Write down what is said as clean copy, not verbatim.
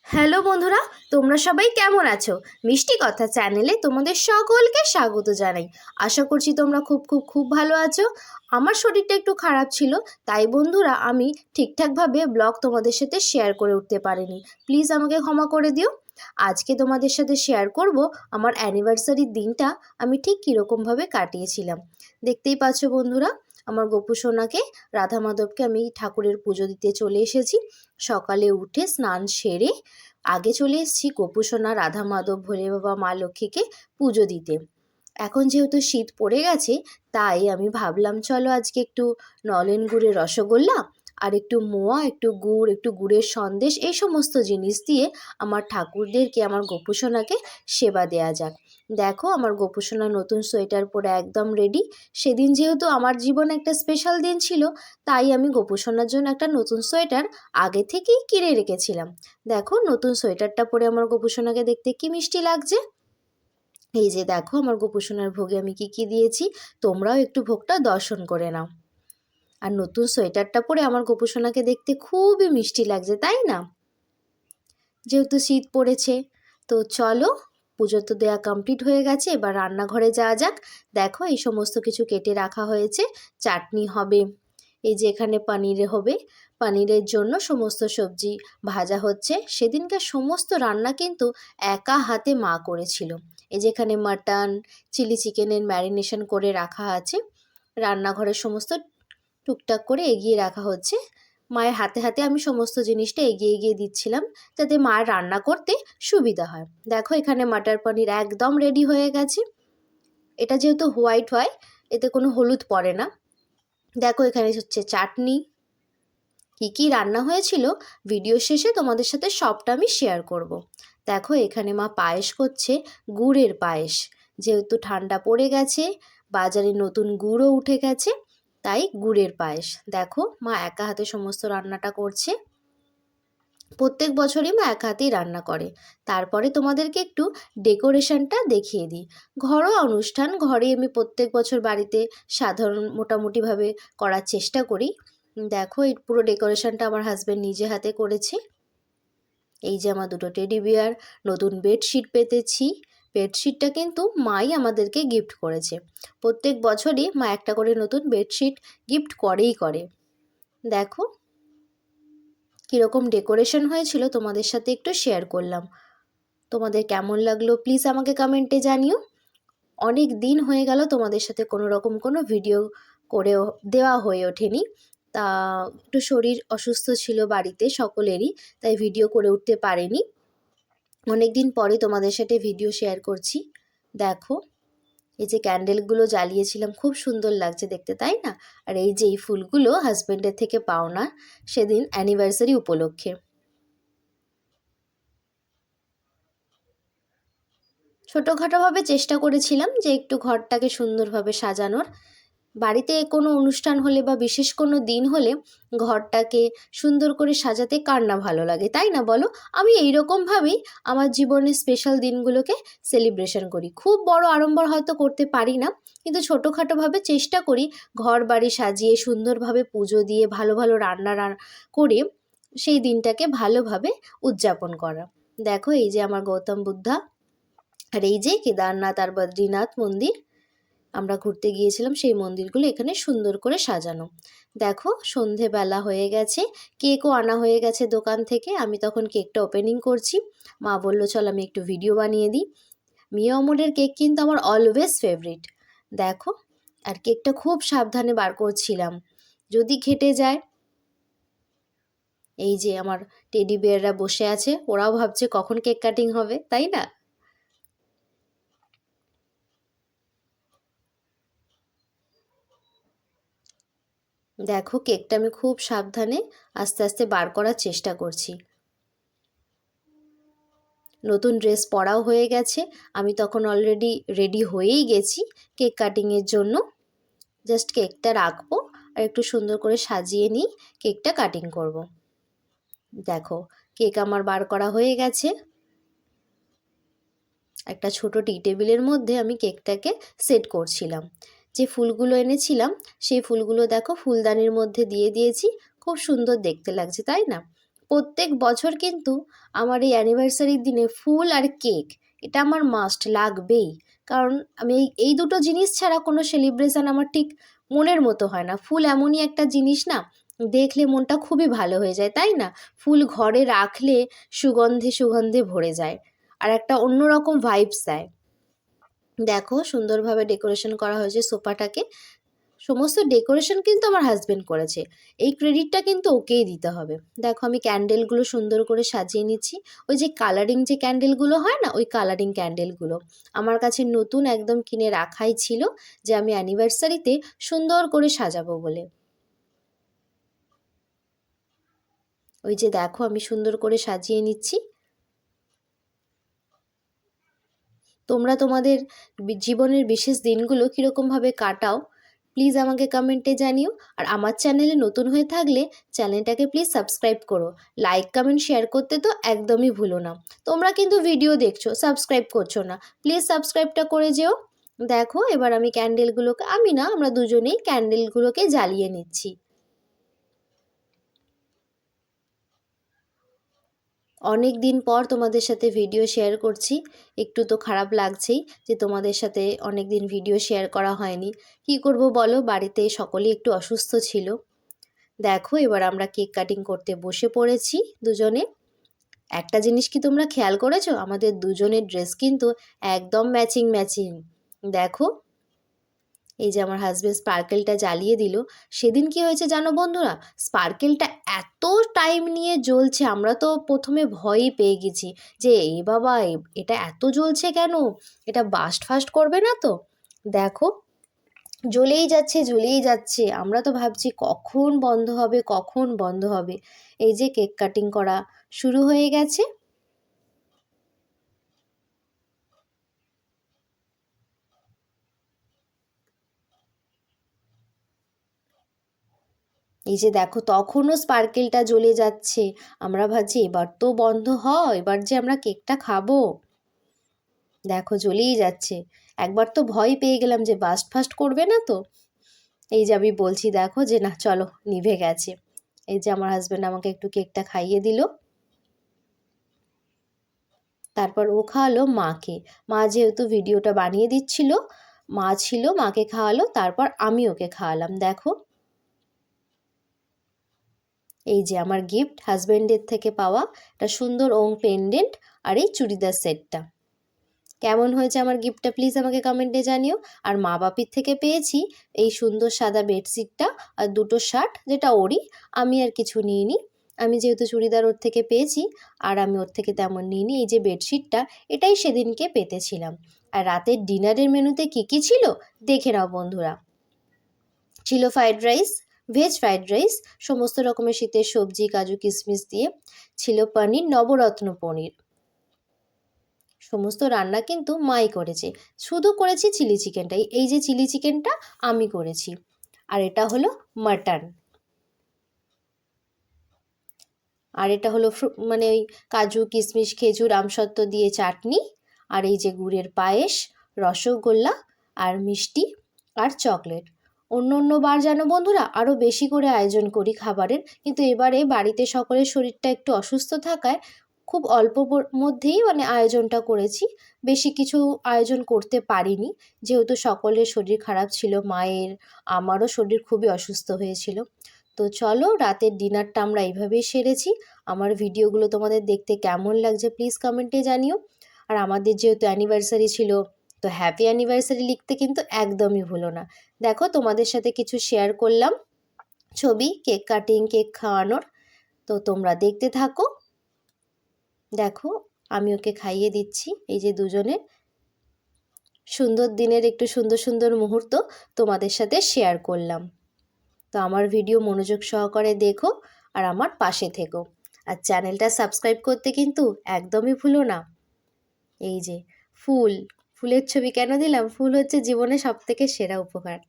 Hello বন্ধুরা, তোমরা সবাই কেমন আছো? মিষ্টি কথা চ্যানেলে তোমাদের সকলকে স্বাগত জানাই। আশা করছি তোমরা খুব খুব খুব ভালো আছো। আমার শরীরটা একটু খারাপ ছিল, তাই বন্ধুরা আমি ঠিকঠাকভাবে ব্লগ তোমাদের সাথে শেয়ার করে উঠতে পারিনি। প্লিজ আমাকে ক্ষমা করে দিও। আজকে তোমাদের সাথে শেয়ার করব আমার অ্যানিভার্সারির দিনটা আমি ঠিক কীরকমভাবে কাটিয়েছিলাম। দেখতেই পাচ্ছ বন্ধুরা, আমার গোপু সোনাকে, রাধা মাধবকে আমি ঠাকুরের পুজো দিতে চলে এসেছি। সকালে উঠে স্নান সেরে আগে চলে এসেছি গোপু সোনা, রাধা মাধব, ভোলে বাবা, মা লক্ষ্মীকে পুজো দিতে। এখন যেহেতু শীত পড়ে গেছে, তাই আমি ভাবলাম চলো আজকে একটু নলেন গুড়ের রসগোল্লা আর একটু মোয়া, একটু গুড়, একটু গুড়ের সন্দেশ, এই সমস্ত জিনিস দিয়ে আমার ঠাকুরদেরকে, আমার গোপু সোনাকে সেবা দেয়া যাক। দেখো আমার গোপু সোনা নতুন সোয়েটার পরে একদম রেডি। সেদিন যেহেতু আমার জীবনে একটা স্পেশাল দিন ছিল, তাই আমি গোপু সোনার জন্য একটা নতুন সোয়েটার আগে থেকেই কিনে রেখেছিলাম। দেখো নতুন সোয়েটারটা পরে আমার গোপু সোনাকে দেখতে কি মিষ্টি লাগছে। এই যে দেখো আমার গোপু সোনার ভোগে আমি কি কি দিয়েছি, তোমরাও একটু ভোগটা দর্শন করে নাও। আর নতুন সোয়েটারটা পরে আমার গোপু সোনাকে দেখতে খুবই মিষ্টি লাগছে, তাই না? যেহেতু শীত পড়েছে, তো চলো, পুজো তো দেওয়া কমপ্লিট হয়ে গেছে, এবার রান্নাঘরে যাওয়া যাক। দেখো এই সমস্ত কিছু কেটে রাখা হয়েছে। চাটনি হবে, এই যে এখানে পানির হবে, পানিরের জন্য সমস্ত সবজি ভাজা হচ্ছে। সেদিনকার সমস্ত রান্না কিন্তু একা হাতে মা করেছিল। এই যে এখানে মাটন, চিলি চিকেনের ম্যারিনেশন করে রাখা আছে। রান্নাঘরের সমস্ত টুকটাক করে এগিয়ে রাখা হচ্ছে। মায়ের হাতে হাতে আমি সমস্ত জিনিসটা এগিয়ে এগিয়ে দিচ্ছিলাম, যাতে মায়ের রান্না করতে সুবিধা হয়। দেখো এখানে মাটার পনির একদম রেডি হয়ে গেছে। এটা যেহেতু হোয়াইট হয়, এতে কোনো হলুদ পড়ে না। দেখো এখানে হচ্ছে চাটনি। কী কী রান্না হয়েছিল ভিডিও শেষে তোমাদের সাথে সবটা আমি শেয়ার করব। দেখো এখানে মা পায়েস করছে, গুড়ের পায়েস। যেহেতু ঠান্ডা পড়ে গেছে, বাজারে নতুন গুড়ও উঠে গেছে, তাই গুড়ের পায়েস। দেখো মা একা হাতে সমস্ত রান্নাটা করছে। প্রত্যেক বছরই মা এক হাতেই রান্না করে। তারপরে তোমাদেরকে একটু ডেকোরেশনটা দেখিয়ে দিই। ঘরোয়া অনুষ্ঠান, ঘরে আমি প্রত্যেক বছর বাড়িতে সাধারণ মোটামুটিভাবে করার চেষ্টা করি। দেখো এই পুরো ডেকোরেশনটা আমার হাজব্যান্ড নিজে হাতে করেছে। এই যে আমার দুটো টেডি বিয়ার, নতুন বেডশিট পেতেছি। বেডশিটটা কিন্তু মাই আমাদেরকে গিফট করেছে। প্রত্যেক বছরই মা একটা করে নতুন বেডশিট গিফট করেই করে। দেখো কীরকম ডেকোরেশন হয়েছিল তোমাদের সাথে একটু শেয়ার করলাম। তোমাদের কেমন লাগলো প্লিজ আমাকে কমেন্টে জানিও। অনেক দিন হয়ে গেল তোমাদের সাথে কোনো রকম কোনো ভিডিও করেও দেওয়া হয়ে ওঠেনি। তা একটু শরীর অসুস্থ ছিল বাড়িতে সকলেরই, তাই ভিডিও করে উঠতে পারিনি। অনেক দিন পরে তোমাদের সাথে ভিডিও শেয়ার করছি। দেখো এই যে ক্যান্ডেলগুলো জ্বালিয়েছিলাম, খুব সুন্দর লাগছে দেখতে, তাই না? আর এই যে এই ফুলগুলো হাজব্যান্ডের থেকে পাওনা, সেদিন অ্যানিভার্সারি উপলক্ষে। ছোটোখাটোভাবে চেষ্টা করেছিলাম যে একটু ঘরটাকে সুন্দরভাবে সাজানোর। বাড়িতে কোনো অনুষ্ঠান হলে বা বিশেষ কোনো দিন হলে ঘরটাকে সুন্দর করে সাজাতে কার না ভালো লাগে, তাই না বলো? আমি এইরকমভাবেই আমার জীবনের স্পেশাল দিনগুলোকে সেলিব্রেশন করি। খুব বড় আড়ম্বর হয়তো করতে পারি না, কিন্তু ছোটোখাটোভাবে চেষ্টা করি ঘর বাড়ি সাজিয়ে সুন্দরভাবে পুজো দিয়ে ভালো ভালো রান্না করে সেই দিনটাকে ভালোভাবে উদযাপন করা। দেখো এই যে আমার গৌতম বুদ্ধা, আর এই যে কেদারনাথ আর বদ্রীনাথ মন্দির আমরা ঘুরতে গিয়েছিলাম, সেই মন্দিরগুলো এখানে সুন্দর করে সাজানো। দেখো সন্ধেবেলা হয়ে গেছে, কেকও আনা হয়ে গেছে দোকান থেকে। আমি তখন কেকটা ওপেনিং করছি। মা বলল চল আমি একটু ভিডিও বানিয়ে দিই। মিয়া অমরের কেক কিন্তু আমার অলওয়েজ ফেভারিট। দেখো আর কেকটা খুব সাবধানে বার করছিলাম, যদি ঘেটে যায়। এই যে আমার টেডি বিয়াররা বসে আছে, ওরাও ভাবছে কখন কেক কাটিং হবে, তাই না? দেখো কেকটা আমি খুব সাবধানে আস্তে আস্তে বার করার চেষ্টা করছি। নতুন ড্রেস পরাও হয়ে গেছে, আমি তখন অলরেডি রেডি হয়েই গেছি কেক কাটিংয়ের জন্য। জাস্ট কেকটা রাখবো আর একটু সুন্দর করে সাজিয়ে নিই, কেকটা কাটিং করব। দেখো কেক আমার বার করা হয়ে গেছে। একটা ছোট টি টেবিলের মধ্যে আমি কেকটাকে সেট করছিলাম। যে ফুলগুলো এনেছিলাম সেই ফুলগুলো দেখো ফুলদানির মধ্যে দিয়ে দিয়েছি। খুব সুন্দর দেখতে লাগছে, তাই না? প্রত্যেক বছর কিন্তু আমার এই অ্যানিভার্সারির দিনে ফুল আর কেক এটা আমার মাস্ট লাগবেই। কারণ আমি এই দুটো জিনিস ছাড়া কোনো সেলিব্রেশন আমার ঠিক মনের মতো হয় না। ফুল এমনই একটা জিনিস না, দেখলে মনটা খুবই ভালো হয়ে যায়, তাই না? ফুল ঘরে রাখলে সুগন্ধে সুগন্ধে ভরে যায় আর একটা অন্যরকম ভাইবস দেয়। দেখো সুন্দরভাবে ডেকোরেশন করা হয়েছে সোফাটাকে। সমস্ত ডেকোরেশন কিন্তু আমার হাজবেন্ড করেছে, এই ক্রেডিটটা কিন্তু ওকেই দিতে হবে। দেখো আমি ক্যান্ডেলগুলো সুন্দর করে সাজিয়ে নিচ্ছি। ওই যে কালারিং যে ক্যান্ডেলগুলো হয় না, ওই কালারিং ক্যান্ডেলগুলো আমার কাছে নতুন একদম কিনে রাখাই ছিল, যে আমি অ্যানিভার্সারিতে সুন্দর করে সাজাবো বলে। ওই যে দেখো আমি সুন্দর করে সাজিয়ে নিচ্ছি। তোমরা তোমাদের জীবনের বিশেষ দিনগুলো কীরকমভাবে কাটাও প্লিজ আমাকে কমেন্টে জানিও। আর আমার চ্যানেলে নতুন হয়ে থাকলে চ্যানেলটাকে প্লিজ সাবস্ক্রাইব করো, লাইক কমেন্ট শেয়ার করতে তো একদমই ভুলো না। তোমরা কিন্তু ভিডিও দেখছো, সাবস্ক্রাইব করছো না, প্লিজ সাবস্ক্রাইবটা করে যেও। দেখো এবার আমি ক্যান্ডেলগুলোকে, আমি না আমরা দুজনেই ক্যান্ডেলগুলোকে জ্বালিয়ে নিচ্ছি। অনেক দিন পর তোমাদের সাথে ভিডিও শেয়ার করছি, একটু তো খারাপ লাগছেই যে তোমাদের সাথে অনেক দিন ভিডিও শেয়ার করা হয়নি। কি করব বলো, বাড়িতে সকলেই একটু অসুস্থ ছিল। দেখো এবার আমরা কেক কাটিং করতে বসে পড়েছি দুজনে। একটা জিনিস কি তোমরা খেয়াল করেছো, আমাদের দুজনের ড্রেস কিন্তু একদম ম্যাচিং ম্যাচিং। দেখো এই যে আমার হাজবেন্ড স্পার্কেলটা জ্বালিয়ে দিল। সেদিন কি হয়েছে জানো বন্ধুরা, স্পার্কেলটা এত টাইম নিয়ে জ্বলছে, আমরা তো প্রথমে ভয়ই পেয়ে গেছি যে এই বাবা এটা এত জ্বলছে কেন, এটা বাস্ট ফাস্ট করবে না তো। দেখো জ্বলেই যাচ্ছে জ্বলেই যাচ্ছে, আমরা তো ভাবছি কখন বন্ধ হবে কখন বন্ধ হবে। এই যে কেক কাটিং করা শুরু হয়ে গেছে। এই যে দেখো তখনও স্পার্কেলটা জ্বলে যাচ্ছে, আমরা ভাবছি এবার তো বন্ধ হয়, এবার যে আমরা কেকটা খাবো। দেখো জ্বলেই যাচ্ছে, একবার তো ভয় পেয়ে গেলাম যে বাস্ট ফাস্ট করবে না তো। এই যে আমি বলছি দেখো যে না চলো নিভে গেছে। এই যে আমার হাজব্যান্ড আমাকে একটু কেকটা খাইয়ে দিল, তারপর ও খাওয়ালো মাকে। মা যেহেতু ভিডিওটা বানিয়ে দিচ্ছিল, মা ছিল, মাকে খাওয়ালো, তারপর আমি ওকে খাওয়ালাম। দেখো এই যে আমার গিফট হাজব্যান্ডের থেকে পাওয়া একটা সুন্দর ওং পেন্ডেন্ট আর এই চুড়িদার সেটটা। কেমন হয়েছে আমার গিফটটা প্লিজ আমাকে কমেন্টে জানিও। আর মা বাপির থেকে পেয়েছি এই সুন্দর সাদা বেডশিটটা আর দুটো শার্ট, যেটা ওরই, আমি আর কিছু নিইনি। আমি যেহেতু চুড়িদার ওর থেকে পেয়েছি আর আমি ওর থেকে তেমন নিইনি। এই যে বেডশিটটা, এটাই সেদিনকে পেতেছিলাম। আর রাতের ডিনারের মেনুতে কী কী ছিল দেখে নাও বন্ধুরা। ছিল fried rice, veg fried rice, সমস্ত রকমের শীতের সবজি কাজু কিশমিশ দিয়ে। ছিল পনির, নবরত্ন পনির। সমস্ত রান্না কিন্তু মাই করেছে, শুধু করেছি চিলি চিকেনটাই। এই যে চিলি চিকেনটা আমি করেছি। আর এটা হলো মাটন। আর এটা হলো মানে ওই কাজু কিশমিশ খেজুর আমসত্ত্ব দিয়ে চাটনি। আর এই যে গুড়ের পায়েস, রসগোল্লা আর মিষ্টি আর চকলেট। অন্য অন্য বার যেন বন্ধুরা আরও বেশি করে আয়োজন করি খাবারের, কিন্তু এবারে বাড়িতে সকলের শরীরটা একটু অসুস্থ থাকায় খুব অল্প মধ্যেই মানে আয়োজনটা করেছি। বেশি কিছু আয়োজন করতে পারিনি, যেহেতু সকলের শরীর খারাপ ছিল, মায়ের আমারও শরীর খুবই অসুস্থ হয়েছিল। তো চলো রাতের ডিনারটা আমরা এইভাবেই সেরেছি। আমার ভিডিওগুলো তোমাদের দেখতে কেমন লাগছে প্লিজ কমেন্টে জানিও। আর আমাদের যেহেতু অ্যানিভার্সারি ছিল, তো হ্যাপি অ্যানিভার্সারি লিখতে কিন্তু একদমই ভুলো না। দেখো তোমাদের সাথে কিছু শেয়ার করলাম ছবি, কেক কাটিং, কেক খাওয়ানোর। তো তোমরা দেখতে থাকো। দেখো আমি ওকে খাইয়ে দিচ্ছি। এই যে দুজনে সুন্দর দিনের একটু সুন্দর সুন্দর মুহূর্ত তোমাদের সাথে শেয়ার করলাম। তো আমার ভিডিও মনোযোগ সহকারে দেখো আর আমার পাশে থেকো। আর চ্যানেলটা সাবস্ক্রাইব করতে কিন্তু একদমই ভুলো না। এই যে ফুল, ফুলের ছবি কেন দিলাম, ফুল হচ্ছে জীবনে সবথেকে সেরা উপহার।